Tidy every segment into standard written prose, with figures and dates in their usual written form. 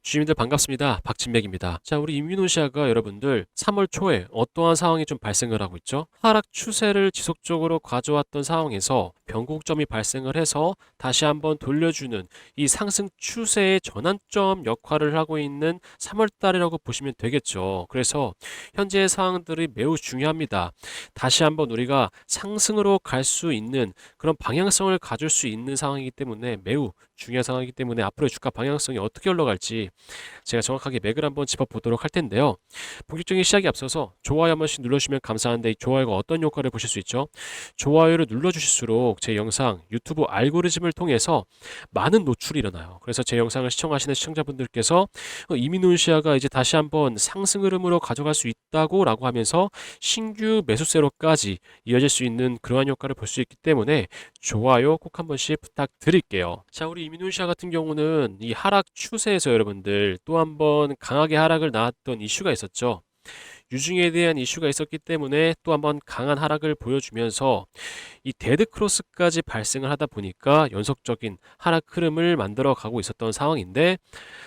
주민들 반갑습니다. 박진맥입니다. 자, 우리 인도네시아가 여러분들 3월 초에 어떠한 상황이 좀 발생을 하고 있죠? 하락 추세를 지속적으로 가져왔던 상황에서 변곡점이 발생을 해서 다시 한번 돌려주는 이 상승 추세의 전환점 역할을 하고 있는 3월 달이라고 보시면 되겠죠. 그래서 현재의 상황들이 매우 중요합니다. 다시 한번 우리가 상승으로 갈 수 있는 그런 방향성을 가질 수 있는 상황이기 때문에 매우 중요한 상황이기 때문에 앞으로의 주가 방향성이 어떻게 흘러갈지 제가 정확하게 맥을 한번 짚어보도록 할 텐데요. 본격적인 시작에 앞서서 좋아요 한 번씩 눌러주시면 감사한데 이 좋아요가 어떤 효과를 보실 수 있죠? 좋아요를 눌러주실수록 제 영상 유튜브 알고리즘을 통해서 많은 노출이 일어나요. 그래서 제 영상을 시청하시는 시청자분들께서 이민훈시아가 이제 다시 한번 상승 흐름으로 가져갈 수 있다고 라고 하면서 신규 매수세로까지 이어질 수 있는 그러한 효과를 볼 수 있기 때문에 좋아요 꼭 한 번씩 부탁드릴게요. 자, 우리 이민훈시아 같은 경우는 이 하락 추세에서 여러분들 또 한 번 강하게 하락을 나왔던 이슈가 있었죠. 유중에 대한 이슈가 있었기 때문에 또 한 번 강한 하락을 보여주면서 이 데드 크로스까지 발생을 하다 보니까 연속적인 하락 흐름을 만들어 가고 있었던 상황인데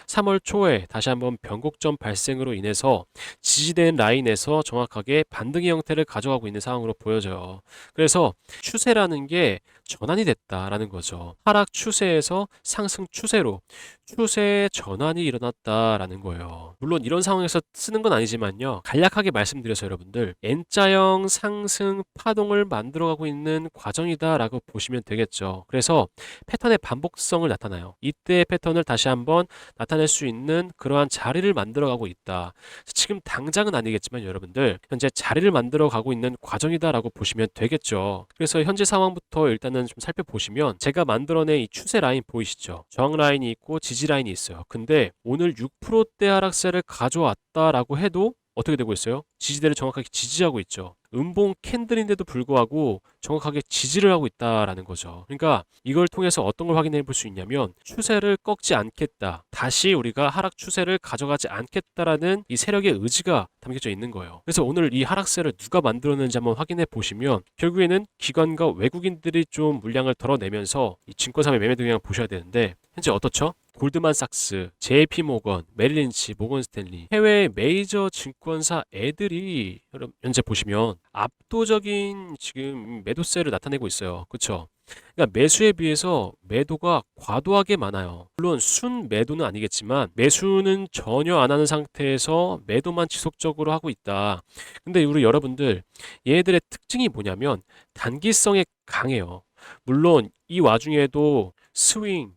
3월 초에 다시 한번 변곡점 발생으로 인해서 지지된 라인에서 정확하게 반등의 형태를 가져가고 있는 상황으로 보여져요. 그래서 추세라는 게 전환이 됐다라는 거죠. 하락 추세에서 상승 추세로 추세 전환이 일어났다라는 거예요. 물론 이런 상황에서 쓰는 건 아니지만요. 간략하게 말씀드려서 여러분들 N자형 상승 파동을 만들어가고 있는 과정이다라고 보시면 되겠죠. 그래서 패턴의 반복성을 나타나요. 이때의 패턴을 다시 한번 나타낼 수 있는 그러한 자리를 만들어가고 있다. 지금 당장은 아니겠지만 여러분들 현재 자리를 만들어가고 있는 과정이다라고 보시면 되겠죠. 그래서 현재 상황부터 일단은 좀 살펴보시면 제가 만들어낸 이 추세 라인 보이시죠? 저항 라인이 있고 지지 라인이 있어요. 근데 오늘 6%대 하락세를 가져왔다라고 해도 어떻게 되고 있어요? 지지대를 정확하게 지지하고 있죠. 음봉 캔들인데도 불구하고 정확하게 지지를 하고 있다라는 거죠. 그러니까 이걸 통해서 어떤 걸 확인해 볼 수 있냐면 추세를 꺾지 않겠다. 다시 우리가 하락 추세를 가져가지 않겠다라는 이 세력의 의지가 담겨져 있는 거예요. 그래서 오늘 이 하락세를 누가 만들었는지 한번 확인해 보시면 결국에는 기관과 외국인들이 좀 물량을 덜어내면서 이 증권사의 매매 동향을 보셔야 되는데 현재 어떻죠? 골드만삭스, JP모건, 메릴린치, 모건스탠리 해외 메이저 증권사 애들이 현재 보시면 압도적인 지금 매도세를 나타내고 있어요. 그렇죠? 그러니까 매수에 비해서 매도가 과도하게 많아요. 물론 순 매도는 아니겠지만 매수는 전혀 안 하는 상태에서 매도만 지속적으로 하고 있다. 근데 우리 여러분들 얘네들의 특징이 뭐냐면 단기성에 강해요. 물론 이 와중에도 스윙,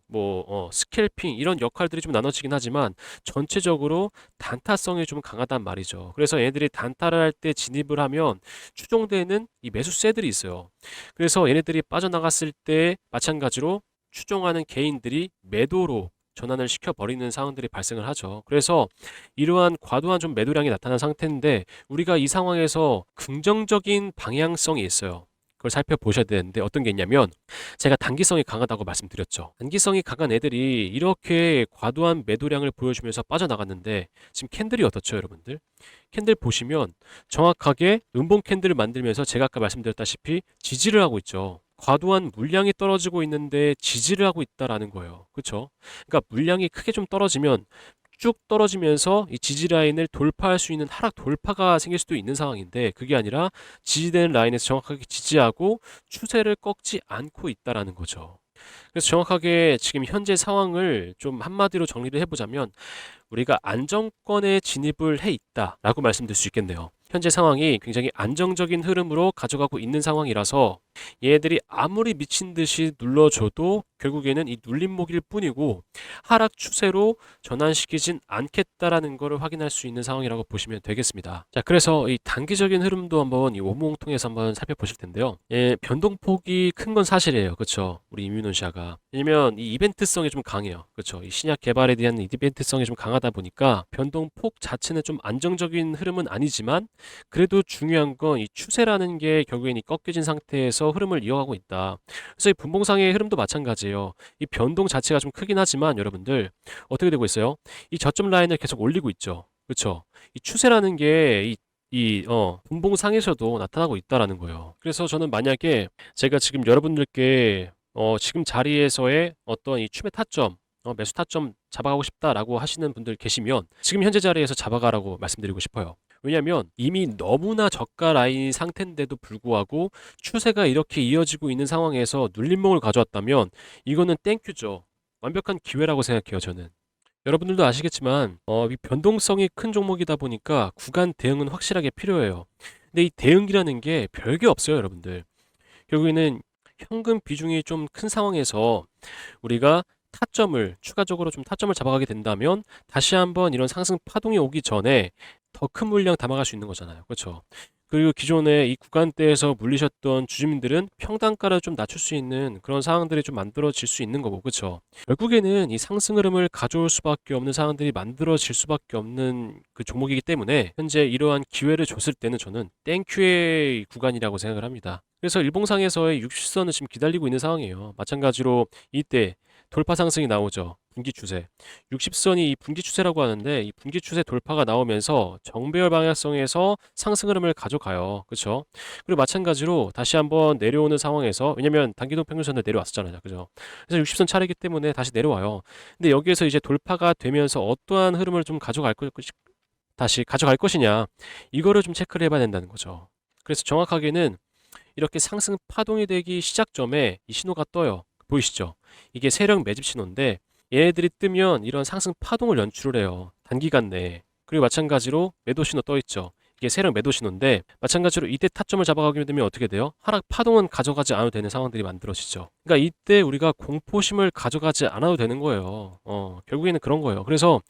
스캘핑 이런 역할들이 좀 나눠지긴 하지만 전체적으로 단타성이 좀 강하단 말이죠. 그래서 얘네들이 단타를 할 때 진입을 하면 추종되는 이 매수세들이 있어요. 그래서 얘네들이 빠져나갔을 때 마찬가지로 추종하는 개인들이 매도로 전환을 시켜버리는 상황들이 발생을 하죠. 그래서 이러한 과도한 좀 매도량이 나타난 상태인데 우리가 이 상황에서 긍정적인 방향성이 있어요. 그걸 살펴보셔야 되는데 어떤 게 있냐면 제가 단기성이 강하다고 말씀드렸죠. 단기성이 강한 애들이 이렇게 과도한 매도량을 보여주면서 빠져나갔는데 지금 캔들이 어떻죠, 여러분들? 캔들 보시면 정확하게 음봉 캔들을 만들면서 제가 아까 말씀드렸다시피 지지를 하고 있죠. 과도한 물량이 떨어지고 있는데 지지를 하고 있다라는 거예요. 그렇죠? 그러니까 물량이 크게 좀 떨어지면 쭉 떨어지면서 이 지지 라인을 돌파할 수 있는 하락 돌파가 생길 수도 있는 상황인데 그게 아니라 지지되는 라인에서 정확하게 지지하고 추세를 꺾지 않고 있다라는 거죠. 그래서 정확하게 지금 현재 상황을 좀 한마디로 정리를 해보자면 우리가 안정권에 진입을 해 있다라고 말씀드릴 수 있겠네요. 현재 상황이 굉장히 안정적인 흐름으로 가져가고 있는 상황이라서 얘들이 아무리 미친 듯이 눌러줘도 결국에는 이 눌림목일 뿐이고 하락 추세로 전환시키진 않겠다라는 것을 확인할 수 있는 상황이라고 보시면 되겠습니다. 자, 그래서 이 단기적인 흐름도 한번 이 원목 통해서 한번 살펴보실 텐데요. 예, 변동폭이 큰 건 사실이에요. 그렇죠? 우리 이뮤노시아가. 왜냐면 이 이벤트성이 좀 강해요. 그렇죠? 이 신약 개발에 대한 이벤트성이 좀 강하다 보니까 변동폭 자체는 좀 안정적인 흐름은 아니지만 그래도 중요한 건 이 추세라는 게 결국엔 이 꺾여진 상태에서 흐름을 이어가고 있다. 그래서 이 분봉상의 흐름도 마찬가지예요. 이 변동 자체가 좀 크긴 하지만 여러분들 어떻게 되고 있어요? 이 저점 라인을 계속 올리고 있죠. 그렇죠? 이 추세라는 게 분봉상에서도 나타나고 있다라는 거예요. 그래서 저는 만약에 제가 지금 여러분들께 지금 자리에서의 어떤 이 춤의 타점 매수 타점 잡아가고 싶다라고 하시는 분들 계시면 지금 현재 자리에서 잡아가라고 말씀드리고 싶어요. 왜냐하면 이미 너무나 저가 라인 상태인데도 불구하고 추세가 이렇게 이어지고 있는 상황에서 눌림목을 가져왔다면 이거는 땡큐죠. 완벽한 기회라고 생각해요, 저는. 여러분들도 아시겠지만 이 변동성이 큰 종목이다 보니까 구간 대응은 확실하게 필요해요. 근데 이 대응이라는 게 별게 없어요, 여러분들. 결국에는 현금 비중이 좀 큰 상황에서 우리가 추가적으로 좀 타점을 잡아가게 된다면 다시 한번 이런 상승 파동이 오기 전에 더 큰 물량 담아갈 수 있는 거잖아요. 그렇죠? 그리고 기존에 이 구간대에서 물리셨던 주주님들은 평단가를 좀 낮출 수 있는 그런 상황들이 좀 만들어질 수 있는 거고, 그렇죠? 결국에는 이 상승 흐름을 가져올 수밖에 없는 상황들이 만들어질 수밖에 없는 그 종목이기 때문에 현재 이러한 기회를 줬을 때는 저는 땡큐의 구간이라고 생각을 합니다. 그래서 일봉상에서의 60선을 지금 기다리고 있는 상황이에요. 마찬가지로 이때 돌파 상승이 나오죠. 분기 추세. 60선이 이 분기 추세라고 하는데 이 분기 추세 돌파가 나오면서 정배열 방향성에서 상승 흐름을 가져가요. 그렇죠? 그리고 마찬가지로 다시 한번 내려오는 상황에서 왜냐면 단기동 평균선을 내려왔었잖아요. 그죠? 그래서 60선 차례이기 때문에 다시 내려와요. 근데 여기에서 이제 돌파가 되면서 어떠한 흐름을 좀 다시 가져갈 것이냐. 이거를 좀 체크를 해봐야 된다는 거죠. 그래서 정확하게는 이렇게 상승 파동이 되기 시작점에 이 신호가 떠요. 보이시죠? 이게 세력 매집 신호인데 얘네들이 뜨면 이런 상승 파동을 연출을 해요. 단기간 내에. 그리고 마찬가지로 매도 신호 떠 있죠. 이게 세력 매도 신호인데 마찬가지로 이때 타점을 잡아가게 되면 어떻게 돼요? 하락 파동은 가져가지 않아도 되는 상황들이 만들어지죠. 그러니까 이때 우리가 공포심을 가져가지 않아도 되는 거예요. 결국에는 그런 거예요. 그래서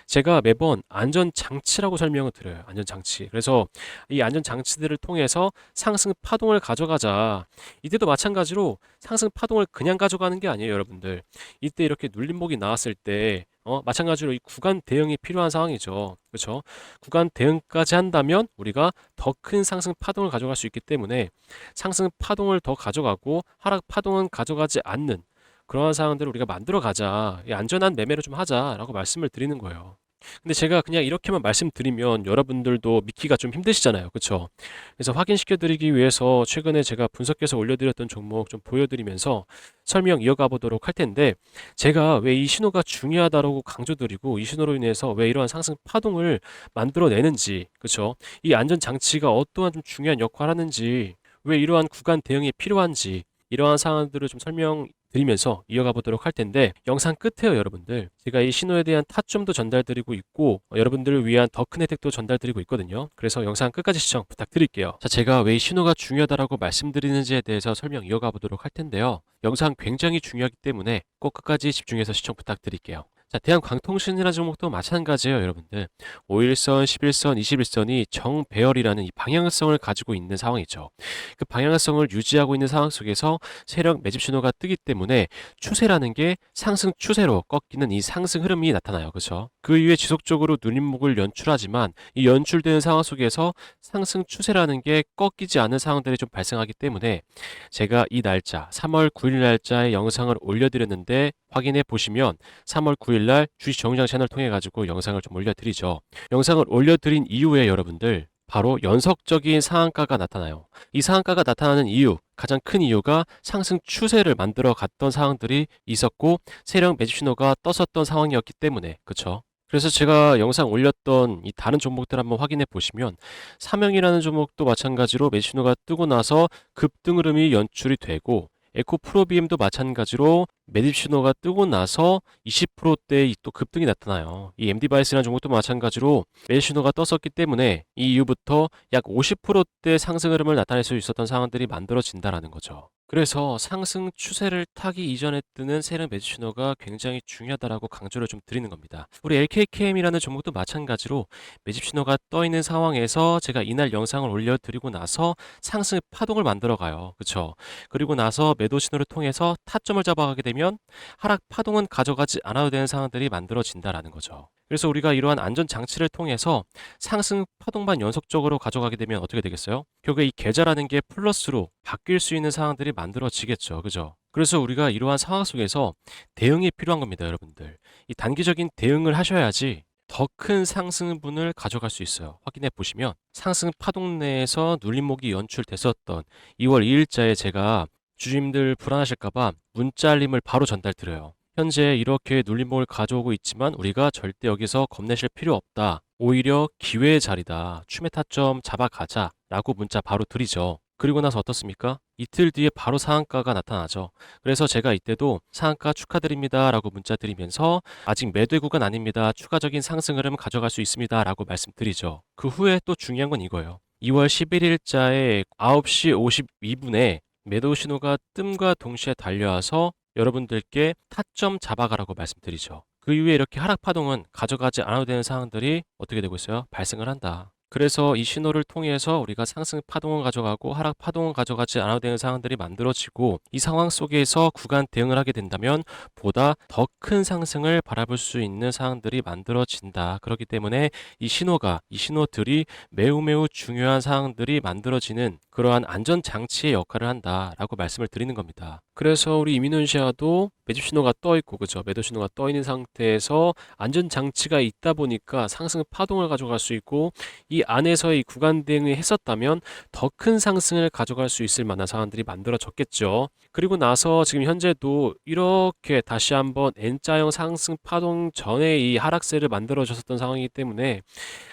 제가 매번 안전장치라고 설명을 드려요. 안전장치. 그래서 이 안전장치들을 통해서 상승 파동을 가져가자. 이때도 마찬가지로 상승 파동을 그냥 가져가는 게 아니에요, 여러분들. 이때 이렇게 눌림목이 나왔을 때 마찬가지로 이 구간 대응이 필요한 상황이죠. 그렇죠? 구간 대응까지 한다면 우리가 더 큰 상승 파동을 가져갈 수 있기 때문에 상승 파동을 더 가져가고 하락 파동은 가져가지 않는 그러한 상황들을 우리가 만들어 가자. 안전한 매매를 좀 하자라고 말씀을 드리는 거예요. 근데 제가 그냥 이렇게만 말씀드리면 여러분들도 믿기가 좀 힘드시잖아요. 그렇죠? 그래서 확인시켜 드리기 위해서 최근에 제가 분석해서 올려드렸던 종목 좀 보여드리면서 설명 이어가 보도록 할 텐데 제가 왜 이 신호가 중요하다고 강조드리고 이 신호로 인해서 왜 이러한 상승 파동을 만들어내는지 그렇죠? 이 안전장치가 어떠한 좀 중요한 역할을 하는지 왜 이러한 구간 대응이 필요한지 이러한 상황들을 좀 설명드리면서 이어가 보도록 할 텐데 영상 끝에요 여러분들 제가 이 신호에 대한 타점도 전달드리고 있고 여러분들을 위한 더 큰 혜택도 전달드리고 있거든요. 그래서 영상 끝까지 시청 부탁드릴게요. 자, 제가 왜 이 신호가 중요하다고 말씀드리는지에 대해서 설명 이어가 보도록 할 텐데요. 영상 굉장히 중요하기 때문에 꼭 끝까지 집중해서 시청 부탁드릴게요. 자, 대한광통신이라는 종목도 마찬가지예요, 여러분들. 5일선, 11선, 21선이 정배열이라는 이 방향성을 가지고 있는 상황이죠. 그 방향성을 유지하고 있는 상황 속에서 세력 매집 신호가 뜨기 때문에 추세라는 게 상승 추세로 꺾이는 이 상승 흐름이 나타나요. 그렇죠? 그 이후에 지속적으로 눌림목을 연출하지만 이 연출되는 상황 속에서 상승 추세라는 게 꺾이지 않는 상황들이 좀 발생하기 때문에 제가 이 날짜 3월 9일 날짜에 영상을 올려드렸는데 확인해 보시면 3월 9일 날 주식 정장 채널 통해 가지고 영상을 좀 올려드리죠. 영상을 올려드린 이후에 여러분들 바로 연속적인 상한가가 나타나요. 이 상한가가 나타나는 이유, 가장 큰 이유가 상승 추세를 만들어 갔던 상황들이 있었고 세력 매집 신호가 떴었던 상황이었기 때문에 그렇죠. 그래서 제가 영상 올렸던 이 다른 종목들 한번 확인해 보시면 삼영이라는 종목도 마찬가지로 매집 신호가 뜨고 나서 급등 흐름이 연출이 되고 에코프로비엠도 마찬가지로 매집 신호가 뜨고 나서 20%대의 또 급등이 나타나요. 이 MD바이스라는 종목도 마찬가지로 매집 신호가 떴었기 때문에 이 이후부터 약 50%대 상승 흐름을 나타낼 수 있었던 상황들이 만들어진다라는 거죠. 그래서 상승 추세를 타기 이전에 뜨는 세력 매집 신호가 굉장히 중요하다라고 강조를 좀 드리는 겁니다. 우리 LKKM이라는 종목도 마찬가지로 매집 신호가 떠 있는 상황에서 제가 이날 영상을 올려드리고 나서 상승 파동을 만들어가요. 그렇죠? 그리고 나서 매도 신호를 통해서 타점을 잡아가게 되면 하락 파동은 가져가지 않아도 되는 상황들이 만들어진다라는 거죠. 그래서 우리가 이러한 안전 장치를 통해서 상승 파동만 연속적으로 가져가게 되면 어떻게 되겠어요? 결국에 이 계좌라는 게 플러스로 바뀔 수 있는 상황들이 만들어지겠죠. 그죠? 그래서 우리가 이러한 상황 속에서 대응이 필요한 겁니다, 여러분들. 이 단기적인 대응을 하셔야지 더 큰 상승분을 가져갈 수 있어요. 확인해 보시면 상승 파동 내에서 눌림목이 연출됐었던 2월 2일자에 제가 주주님들 불안하실까봐 문자 알림을 바로 전달 드려요. 현재 이렇게 눌림목을 가져오고 있지만 우리가 절대 여기서 겁내실 필요 없다. 오히려 기회의 자리다. 춤의 타점 잡아가자. 라고 문자 바로 드리죠. 그리고 나서 어떻습니까? 이틀 뒤에 바로 상한가가 나타나죠. 그래서 제가 이때도 상한가 축하드립니다 라고 문자 드리면서 아직 매도의 구간 아닙니다. 추가적인 상승 흐름 가져갈 수 있습니다 라고 말씀드리죠. 그 후에 또 중요한 건 이거예요. 2월 11일자에 9시 52분에 매도 신호가 뜸과 동시에 달려와서 여러분들께 타점 잡아가라고 말씀드리죠. 그 이후에 이렇게 하락 파동은 가져가지 않아도 되는 상황들이 어떻게 되고 있어요? 발생을 한다. 그래서 이 신호를 통해서 우리가 상승 파동을 가져가고 하락 파동을 가져가지 않아도 되는 상황들이 만들어지고 이 상황 속에서 구간 대응을 하게 된다면 보다 더 큰 상승을 바라볼 수 있는 상황들이 만들어진다. 그렇기 때문에 이 신호들이 매우 중요한 상황들이 만들어지는 그러한 안전장치의 역할을 한다라고 말씀을 드리는 겁니다. 그래서 우리 이민훈시아도 매집 신호가 떠 있고 그죠? 매도 신호가 떠 있는 상태에서 안전장치가 있다 보니까 상승 파동을 가져갈 수 있고 이 안에서의 구간 대응을 했었다면 더 큰 상승을 가져갈 수 있을 만한 상황들이 만들어졌겠죠. 그리고 나서 지금 현재도 이렇게 다시 한번 N자형 상승 파동 전에 이 하락세를 만들어졌었던 상황이기 때문에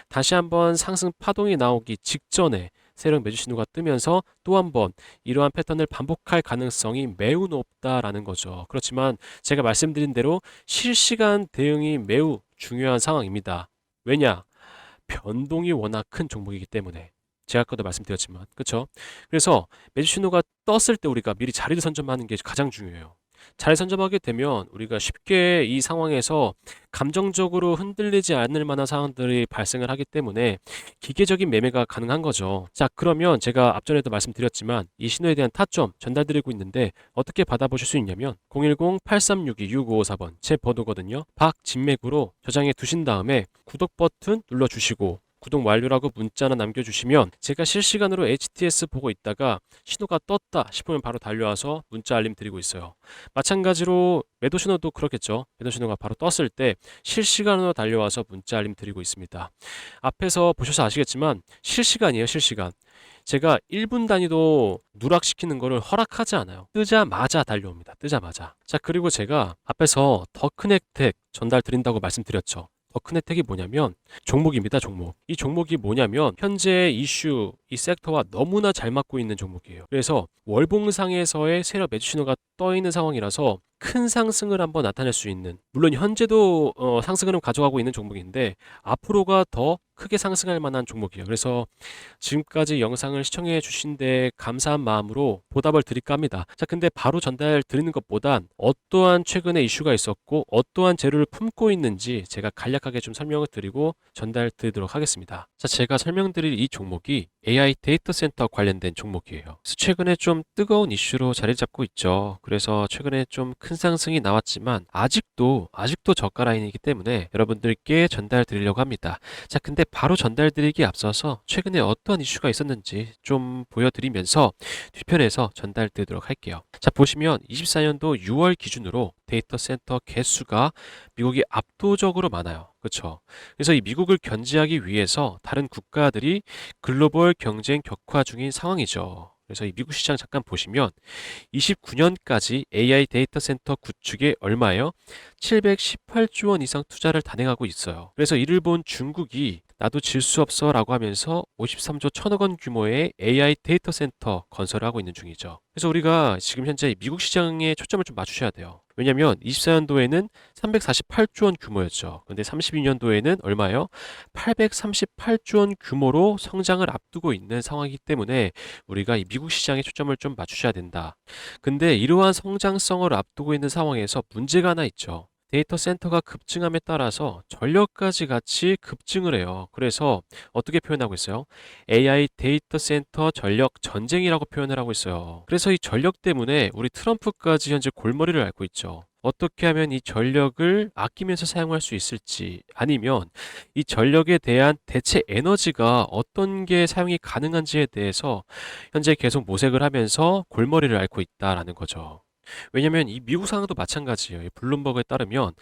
다시 한번 상승 파동이 나오기 직전에 세력 매주 신호가 뜨면서 또 한번 이러한 패턴을 반복할 가능성이 매우 높다라는 거죠. 그렇지만 제가 말씀드린 대로 실시간 대응이 매우 중요한 상황입니다. 왜냐? 변동이 워낙 큰 종목이기 때문에. 제가 아까도 말씀드렸지만 그렇죠? 그래서 매수 신호가 떴을 때 우리가 미리 자리를 선점하는 게 가장 중요해요. 자리 선점하게 되면 우리가 쉽게 이 상황에서 감정적으로 흔들리지 않을 만한 상황들이 발생을 하기 때문에 기계적인 매매가 가능한 거죠. 자, 그러면 제가 앞전에도 말씀드렸지만 이 신호에 대한 타점 전달드리고 있는데 어떻게 받아보실 수 있냐면 010-8362-6554번 제 번호거든요. 박진맥으로 저장해 두신 다음에 구독 버튼 눌러주시고 구독 완료라고 문자나 남겨주시면 제가 실시간으로 HTS 보고 있다가 신호가 떴다 싶으면 바로 달려와서 문자 알림 드리고 있어요. 마찬가지로 매도 신호도 그렇겠죠. 매도 신호가 바로 떴을 때 실시간으로 달려와서 문자 알림 드리고 있습니다. 앞에서 보셔서 아시겠지만 실시간이에요, 실시간. 제가 1분 단위도 누락시키는 거를 허락하지 않아요. 뜨자마자 달려옵니다. 뜨자마자. 자, 그리고 제가 앞에서 더 큰 혜택 전달 드린다고 말씀드렸죠. 더 큰 혜택이 뭐냐면 종목입니다. 종목. 이 종목이 뭐냐면 현재 이슈, 이 섹터와 너무나 잘 맞고 있는 종목이에요. 그래서 월봉상에서의 세력 매수 신호가 떠 있는 상황이라서 큰 상승을 한번 나타낼 수 있는, 물론 현재도 상승 흐름 가져가고 있는 종목인데 앞으로가 더 크게 상승할 만한 종목이에요. 그래서 지금까지 영상을 시청해 주신 데 감사한 마음으로 보답을 드릴까 합니다. 자, 근데 바로 전달 드리는 것보단 어떠한 최근에 이슈가 있었고 어떠한 재료를 품고 있는지 제가 간략하게 좀 설명을 드리고 전달 드리도록 하겠습니다. 자, 제가 설명드릴 이 종목이 AI 데이터 센터 관련된 종목이에요. 그래서 최근에 좀 뜨거운 이슈로 자리 잡고 있죠. 그래서 최근에 좀 큰 상승이 나왔지만 아직도 저가 라인이기 때문에 여러분들께 전달 드리려고 합니다. 자, 근데 바로 전달 드리기에 앞서서 최근에 어떠한 이슈가 있었는지 좀 보여드리면서 뒤편에서 전달 드리도록 할게요. 자, 보시면 24년도 6월 기준으로 데이터 센터 개수가 미국이 압도적으로 많아요. 그렇죠? 그래서 이 미국을 견제하기 위해서 다른 국가들이 글로벌 경쟁 격화 중인 상황이죠. 그래서 이 미국 시장 잠깐 보시면 29년까지 AI 데이터 센터 구축에 얼마예요? 718조 원 이상 투자를 단행하고 있어요. 그래서 이를 본 중국이 나도 질 수 없어 라고 하면서 53조 1천억 원 규모의 AI 데이터 센터 건설을 하고 있는 중이죠. 그래서 우리가 지금 현재 미국 시장에 초점을 좀 맞추셔야 돼요. 왜냐면 24년도에는 348조 원 규모였죠. 근데 32년도에는 얼마예요? 838조 원 규모로 성장을 앞두고 있는 상황이기 때문에 우리가 이 미국 시장에 초점을 좀 맞추셔야 된다. 근데 이러한 성장성을 앞두고 있는 상황에서 문제가 하나 있죠. 데이터 센터가 급증함에 따라서 전력까지 같이 급증을 해요. 그래서 어떻게 표현하고 있어요? AI 데이터 센터 전력 전쟁이라고 표현을 하고 있어요. 그래서 이 전력 때문에 우리 트럼프까지 현재 골머리를 앓고 있죠. 어떻게 하면 이 전력을 아끼면서 사용할 수 있을지, 아니면 이 전력에 대한 대체 에너지가 어떤 게 사용이 가능한지에 대해서 현재 계속 모색을 하면서 골머리를 앓고 있다라는 거죠. 왜냐면 이 미국 상황도 마찬가지예요. 이 블룸버그에 따르면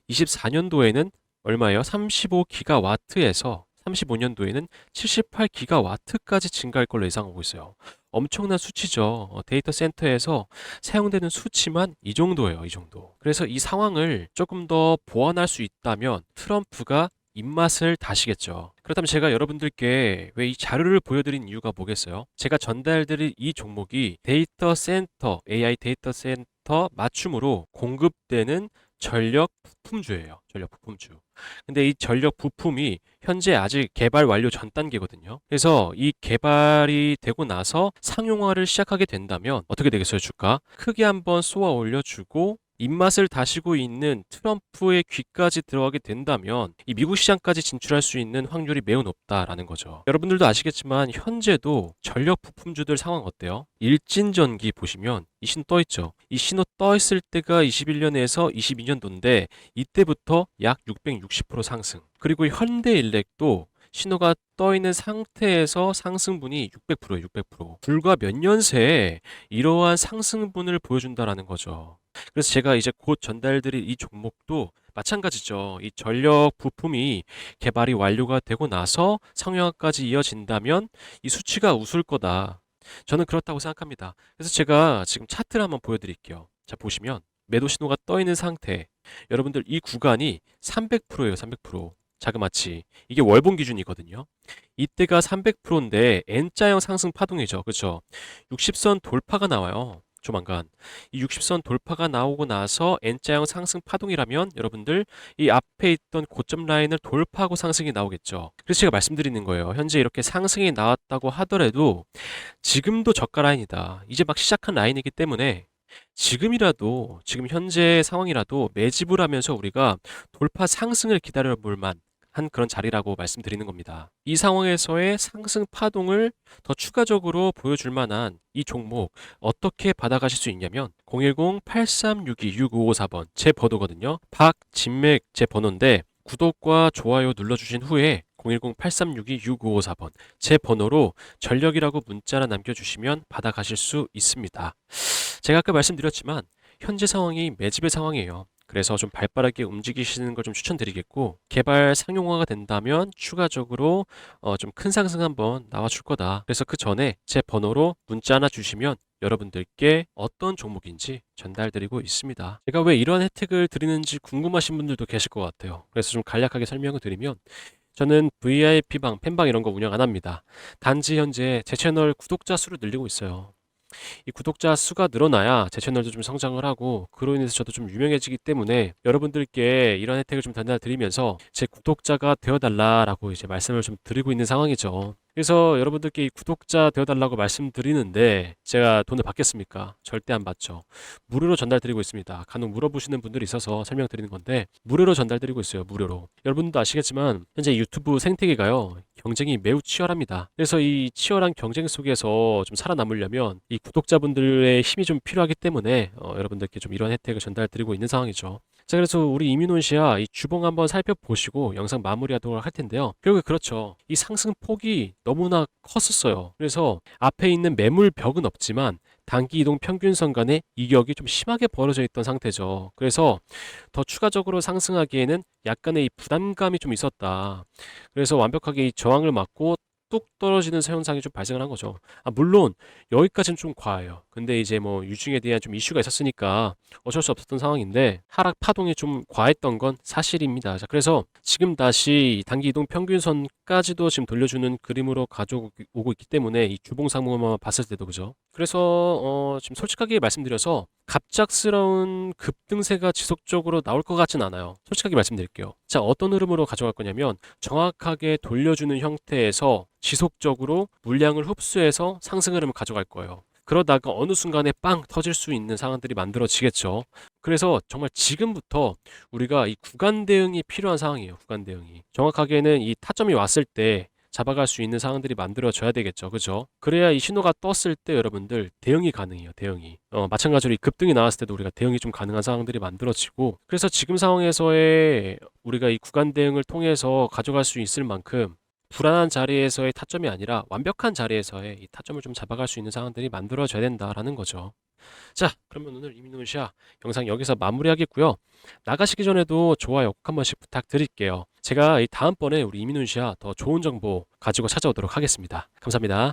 24년도에는 얼마예요? 35기가와트에서 2035년도에는 78기가와트까지 증가할 걸로 예상하고 있어요. 엄청난 수치죠. 데이터 센터에서 사용되는 수치만 이 정도예요, 이 정도. 그래서 이 상황을 조금 더 보완할 수 있다면 트럼프가 입맛을 다시겠죠. 그렇다면 제가 여러분들께 왜 이 자료를 보여드린 이유가 뭐겠어요? 제가 전달드릴 이 종목이 데이터 센터, AI 데이터 센터 맞춤으로 공급되는 전력 부품주예요. 전력 부품주. 근데 이 전력 부품이 현재 아직 개발 완료 전 단계거든요. 그래서 이 개발이 되고 나서 상용화를 시작하게 된다면 어떻게 되겠어요, 주가? 크게 한번 쏘아 올려주고 입맛을 다시고 있는 트럼프의 귀까지 들어가게 된다면 이 미국 시장까지 진출할 수 있는 확률이 매우 높다라는 거죠. 여러분들도 아시겠지만 현재도 전력 부품주들 상황 어때요? 일진전기 보시면 이 신호 떠 있죠. 이 신호 떠 있을 때가 21년에서 22년도인데 이때부터 약 660% 상승. 그리고 현대일렉도 신호가 떠 있는 상태에서 상승분이 600%예요, 600%. 불과 몇 년 새에 이러한 상승분을 보여준다라는 거죠. 그래서 제가 이제 곧 전달드릴 이 종목도 마찬가지죠. 이 전력 부품이 개발이 완료가 되고 나서 상용화까지 이어진다면 이 수치가 웃을 거다. 저는 그렇다고 생각합니다. 그래서 제가 지금 차트를 한번 보여드릴게요. 자, 보시면 매도 신호가 떠 있는 상태. 여러분들 이 구간이 300%예요, 300%. 자그마치. 이게 월봉 기준이거든요. 이때가 300%인데 N자형 상승 파동이죠. 그렇죠? 60선 돌파가 나와요. 조만간. 이 60선 돌파가 나오고 나서 N자형 상승 파동이라면 여러분들 이 앞에 있던 고점 라인을 돌파하고 상승이 나오겠죠. 그래서 제가 말씀드리는 거예요. 현재 이렇게 상승이 나왔다고 하더라도 지금도 저가 라인이다. 이제 막 시작한 라인이기 때문에 지금이라도 지금 현재 상황이라도 매집을 하면서 우리가 돌파 상승을 기다려 볼 만한 그런 자리라고 말씀드리는 겁니다. 이 상황에서의 상승 파동을 더 추가적으로 보여줄 만한 이 종목 어떻게 받아가실 수 있냐면 010-8362-6554번 제 번호거든요. 박진맥 제 번호인데 구독과 좋아요 눌러주신 후에 010-8362-6554번 제 번호로 전력이라고 문자나 남겨주시면 받아가실 수 있습니다. 제가 아까 말씀드렸지만 현재 상황이 매집의 상황이에요. 그래서 좀 발빠르게 움직이시는 걸 좀 추천드리겠고 개발 상용화가 된다면 추가적으로 좀 큰 상승 한번 나와줄 거다. 그래서 그 전에 제 번호로 문자 하나 주시면 여러분들께 어떤 종목인지 전달드리고 있습니다. 제가 왜 이런 혜택을 드리는지 궁금하신 분들도 계실 것 같아요. 그래서 좀 간략하게 설명을 드리면 저는 VIP방, 팬방 이런 거 운영 안 합니다. 단지 현재 제 채널 구독자 수를 늘리고 있어요. 이 구독자 수가 늘어나야 제 채널도 좀 성장을 하고 그로 인해서 저도 좀 유명해지기 때문에 여러분들께 이런 혜택을 좀 전달드리면서 제 구독자가 되어달라라고 이제 말씀을 좀 드리고 있는 상황이죠. 그래서 여러분들께 이 구독자 되어달라고 말씀드리는데 제가 돈을 받겠습니까? 절대 안 받죠. 무료로 전달드리고 있습니다. 간혹 물어보시는 분들이 있어서 설명드리는 건데 무료로 전달드리고 있어요. 무료로. 여러분도 아시겠지만 현재 유튜브 생태계가요. 경쟁이 매우 치열합니다. 그래서 이 치열한 경쟁 속에서 좀 살아남으려면 이 구독자분들의 힘이 좀 필요하기 때문에 여러분들께 좀 이런 혜택을 전달드리고 있는 상황이죠. 자, 그래서 우리 이민훈 씨야 이 주봉 한번 살펴보시고 영상 마무리하도록 할 텐데요. 결국에 그렇죠. 이 상승 폭이 너무나 컸었어요. 그래서 앞에 있는 매물 벽은 없지만 단기 이동 평균선 간의 이격이 좀 심하게 벌어져 있던 상태죠. 그래서 더 추가적으로 상승하기에는 약간의 이 부담감이 좀 있었다. 그래서 완벽하게 이 저항을 맞고 뚝 떨어지는 현상이 좀 발생을 한 거죠. 물론 여기까지는 좀 과해요. 근데 이제 뭐 유증에 대한 좀 이슈가 있었으니까 어쩔 수 없었던 상황인데 하락 파동이 좀 과했던 건 사실입니다. 자, 그래서 지금 다시 단기 이동 평균선까지도 지금 돌려주는 그림으로 가져오고 있기 때문에 이 주봉 상황만 봤을 때도 그죠. 그래서 지금 솔직하게 말씀드려서 갑작스러운 급등세가 지속적으로 나올 것 같진 않아요. 솔직하게 말씀드릴게요. 자, 어떤 흐름으로 가져갈 거냐면 정확하게 돌려주는 형태에서 지속적으로 물량을 흡수해서 상승 흐름을 가져갈 거예요. 그러다가 어느 순간에 빵 터질 수 있는 상황들이 만들어지겠죠. 그래서 정말 지금부터 우리가 이 구간 대응이 필요한 상황이에요. 구간 대응이. 정확하게는 이 타점이 왔을 때 잡아갈 수 있는 상황들이 만들어져야 되겠죠. 그죠? 그래야 이 신호가 떴을 때 여러분들 대응이 가능해요. 대응이. 마찬가지로 이 급등이 나왔을 때도 우리가 대응이 좀 가능한 상황들이 만들어지고 그래서 지금 상황에서의 우리가 이 구간 대응을 통해서 가져갈 수 있을 만큼 불안한 자리에서의 타점이 아니라 완벽한 자리에서의 이 타점을 좀 잡아갈 수 있는 상황들이 만들어져야 된다라는 거죠. 자, 그러면 오늘 이민훈 씨야 영상 여기서 마무리하겠고요. 나가시기 전에도 좋아요 꼭 한 번씩 부탁드릴게요. 제가 이 다음번에 우리 이민훈 씨와 더 좋은 정보 가지고 찾아오도록 하겠습니다. 감사합니다.